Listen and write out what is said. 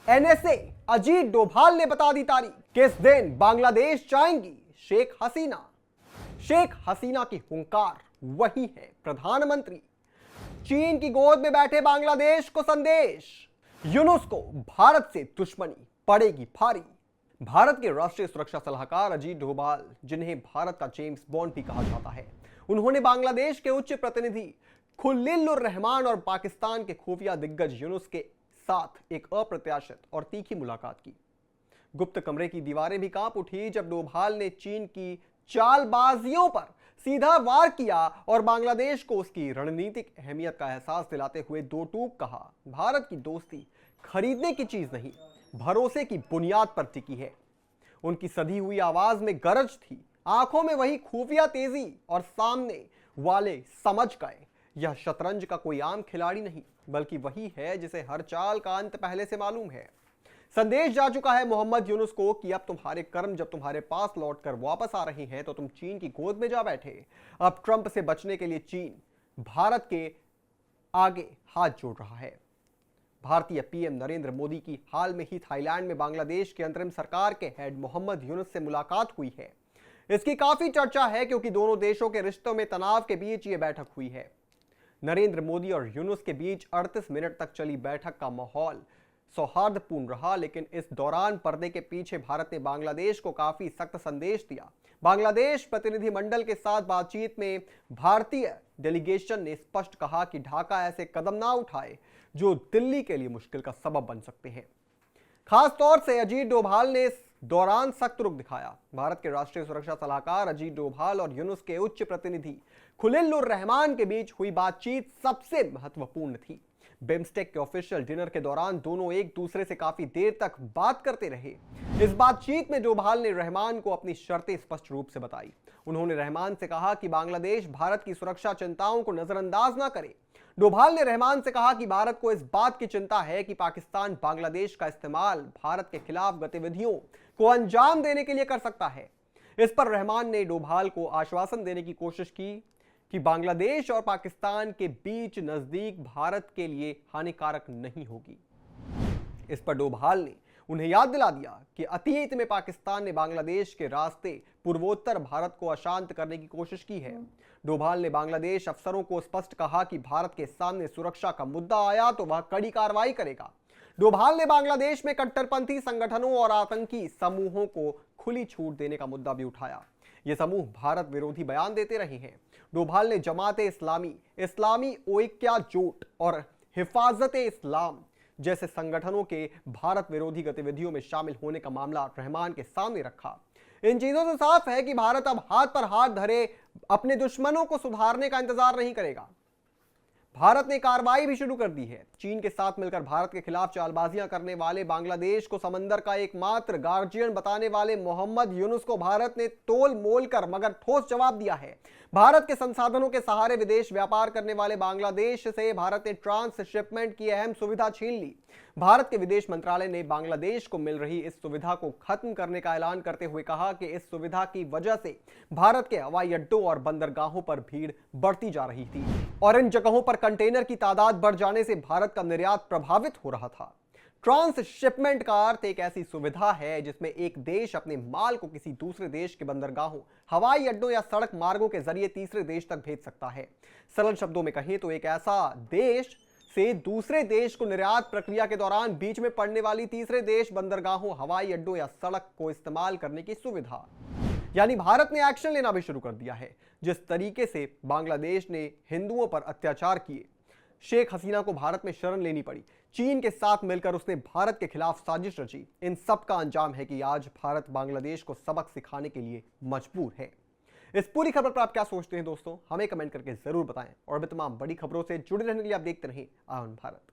NSA Ajit Doval ने बता दी तारीख, किस दिन बांग्लादेश जाएंगी शेख हसीना। शेख हसीना की हुंकार वही है प्रधानमंत्री। चीन की गोद में बैठे बांग्लादेश को संदेश, यूनुस को भारत से दुश्मनी पड़ेगी भारी। भारत के राष्ट्रीय सुरक्षा सलाहकार अजीत डोभाल, जिन्हें भारत का जेम्स बॉन्ड भी कहा जाता है, उन्होंने बांग्लादेश के उच्च प्रतिनिधि खुलीलुर रहमान और पाकिस्तान के खुफिया दिग्गज यूनुस के साथ एक अप्रत्याशित और तीखी मुलाकात की। गुप्त कमरे की दीवारें भी कांप उठी जब डोभाल ने चीन की चालबाजियों पर सीधा वार किया और बांग्लादेश को उसकी रणनीतिक अहमियत का एहसास दिलाते हुए दो टूक कहा, भारत की दोस्ती खरीदने की चीज नहीं, भरोसे की बुनियाद पर टिकी है। उनकी सधी हुई आवाज में गरज थी, आंखों में वही खुफिया तेजी और सामने वाले समझ गए यह शतरंज का कोई आम खिलाड़ी नहीं, बल्कि वही है जिसे हर चाल का अंत पहले से मालूम है। संदेश जा चुका है मोहम्मद यूनुस को कि अब तुम्हारे कर्म जब तुम्हारे पास लौटकर वापस आ रहे हैं तो तुम चीन की गोद में जा बैठे। अब ट्रंप से बचने के लिए चीन भारत के आगे हाथ जोड़ रहा है। भारतीय पीएम नरेंद्र मोदी की हाल में ही थाईलैंड में बांग्लादेश की अंतरिम सरकार के हेड मोहम्मद यूनुस से मुलाकात हुई है। इसकी काफी चर्चा है क्योंकि दोनों देशों के रिश्तों में तनाव के बीच यह बैठक हुई है। नरेंद्र मोदी और यूनुस के बीच 38 मिनट तक चली बैठक का माहौल सौहार्दपूर्ण रहा, लेकिन इस दौरान पर्दे के पीछे भारत ने बांग्लादेश को काफी सख्त संदेश दिया। बांग्लादेश प्रतिनिधिमंडल के साथ बातचीत में भारतीय डेलीगेशन ने स्पष्ट कहा कि ढाका ऐसे कदम ना उठाए जो दिल्ली के लिए मुश्किल का सबब बन सकते हैं। खास तौर से अजीत डोभाल ने इस दौरान सख्त रुख दिखाया। भारत के राष्ट्रीय सुरक्षा सलाहकार अजीत डोभाल और यूनुस के उच्च प्रतिनिधि खुलीलुर रहमान के बीच हुई बातचीत सबसे महत्वपूर्ण थी। बिम्स्टेक के ऑफिशियल डिनर के दौरान दोनों एक दूसरे से काफी देर तक बात करते रहे। इस बातचीत में डोभाल ने रहमान को अपनी शर्तें स्पष्ट रूप से बताई। उन्होंने रहमान से कहा कि बांग्लादेश भारत की सुरक्षा चिंताओं को नजरअंदाज ना करे। डोभाल ने रहमान से कहा कि भारत को इस बात की चिंता है कि पाकिस्तान बांग्लादेश का इस्तेमाल भारत के खिलाफ गतिविधियों को अंजाम देने के लिए कर सकता है। इस पर रहमान ने डोभाल को आश्वासन देने की कोशिश की कि बांग्लादेश और पाकिस्तान के बीच नजदीक भारत के लिए हानिकारक नहीं होगी। इस पर डोभाल ने उन्हें याद दिला दिया कि अतीत में पाकिस्तान ने बांग्लादेश के रास्ते पूर्वोत्तर भारत को अशांत करने की कोशिश की है। डोभाल ने बांग्लादेश अफसरों को स्पष्ट कहा कि भारत के सामने सुरक्षा का मुद्दा आया तो वह कड़ी कार्रवाई करेगा। डोभाल ने बांग्लादेश में कट्टरपंथी संगठनों और आतंकी समूहों को खुली छूट देने का मुद्दा भी उठाया। ये समूह भारत विरोधी बयान देते रहे हैं। डोभाल ने जमाते इस्लामी, इस्लामी ओइक्या जोट और हिफाजते इस्लाम जैसे संगठनों के भारत विरोधी गतिविधियों में शामिल होने का मामला रहमान के सामने रखा। इन चीजों से साफ है कि भारत अब हाथ पर हाथ धरे अपने दुश्मनों को सुधारने का इंतजार नहीं करेगा। भारत ने कार्रवाई भी शुरू कर दी है। चीन के साथ मिलकर भारत के खिलाफ चालबाजियां करने वाले बांग्लादेश को समंदर का एकमात्र गार्जियन बताने वाले मोहम्मद यूनुस को भारत ने तोल मोल कर मगर ठोस जवाब दिया है। भारत के संसाधनों के सहारे विदेश व्यापार करने वाले बांग्लादेश से भारत ने ट्रांसशिपमेंट की अहम सुविधा छीन ली। भारत के विदेश मंत्रालय ने बांग्लादेश को मिल रही इस सुविधा को खत्म करने का ऐलान करते हुए कहा कि इस सुविधा की वजह से भारत के हवाई अड्डों और बंदरगाहों पर भीड़ बढ़ती जा रही थी और इन जगहों पर कंटेनर की तादाद बढ़ जाने से भारत का निर्यात प्रभावित हो रहा था। ट्रांसशिपमेंट का अर्थ एक ऐसी सुविधा है जिसमें एक देश अपने माल को किसी दूसरे देश के बंदरगाहों, हवाई अड्डों या सड़क मार्गों के जरिए तीसरे देश तक भेज सकता है। सरल शब्दों में कहें तो एक ऐसा देश से दूसरे देश को निर्यात प्रक्रिया के दौरान बीच में पड़ने वाली तीसरे देश बंदरगाहों, हवाई अड्डों या सड़क को इस्तेमाल करने की सुविधा। यानी भारत ने एक्शन लेना भी शुरू कर दिया है। जिस तरीके से बांग्लादेश ने हिंदुओं पर अत्याचार किए, शेख हसीना को भारत में शरण लेनी पड़ी, चीन के साथ मिलकर उसने भारत के खिलाफ साजिश रची, इन सब का अंजाम है कि आज भारत बांग्लादेश को सबक सिखाने के लिए मजबूर है। इस पूरी खबर पर आप क्या सोचते हैं दोस्तों, हमें कमेंट करके जरूर बताएं और भी तमाम बड़ी खबरों से जुड़े रहने के लिए आप देखते रहें आनंद भारत।